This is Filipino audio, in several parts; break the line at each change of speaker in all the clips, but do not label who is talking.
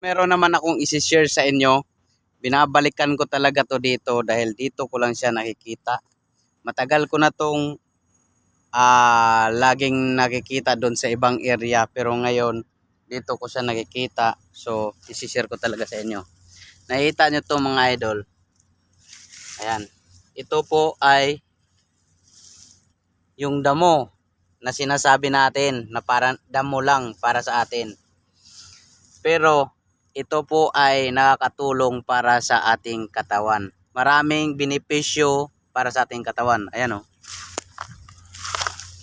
Meron naman akong isi-share sa inyo. Binabalikan ko talaga to dito dahil dito ko lang siya nakikita. Matagal ko na tong laging nakikita doon sa ibang area, pero ngayon dito ko siya nakikita. So isi-share ko talaga sa inyo. Nakita nyo to mga idol. Ayan. Ito po ay yung damo na sinasabi natin na parang damo lang para sa atin. Pero ito po ay nakakatulong para sa ating katawan. Maraming benepisyo para sa ating katawan. Ayan o.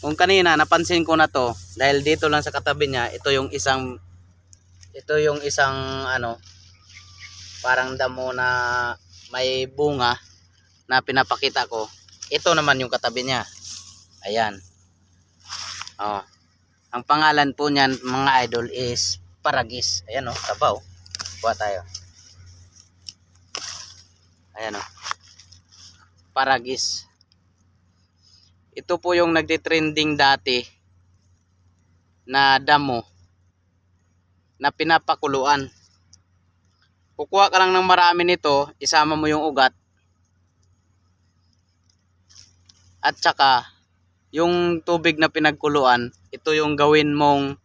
Kung kanina napansin ko na to, dahil dito lang sa katabi niya, ito yung isang ano, parang damo na may bunga na pinapakita ko. Ito naman yung katabi niya. Ayan. Oh. Ang pangalan po niyan mga idol is paragis. Ayan o, tabaw. Kuha tayo. Ayan o. Paragis. Ito po yung nagtitrending dati na damo na pinapakuluan. Kukuha ka lang ng marami nito, isama mo yung ugat. At saka yung tubig na pinagkuluan, ito yung gawin mong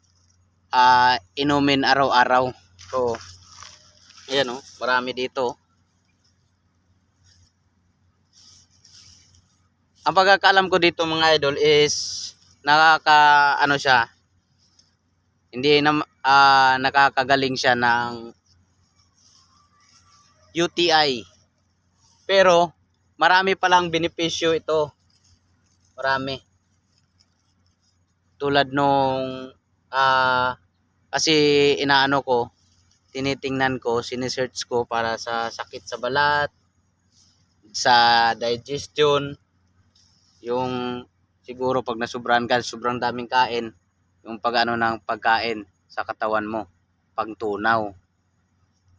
inumin araw-araw. So, ayan o, marami dito. Ang pagkakaalam ko dito mga idol is ano siya, hindi na nakakagaling siya ng UTI. Pero marami palang benepisyo ito. Marami. Tulad nung kasi inaano ko, tinitingnan ko, sinesearch ko para sa sakit sa balat, sa digestion, yung siguro pag nasubrahan ka, sobrang daming kain, yung pag-ano ng pagkain sa katawan mo, pagtunaw.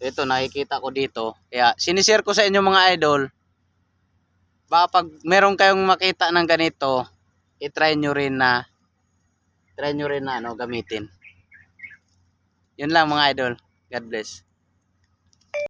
Ito nakikita ko dito, kaya sinishare ko sa inyo mga idol. Baka pag meron kayong makita ng ganito, i-try nyo rin na gamitin. Yun lang mga idol. God bless.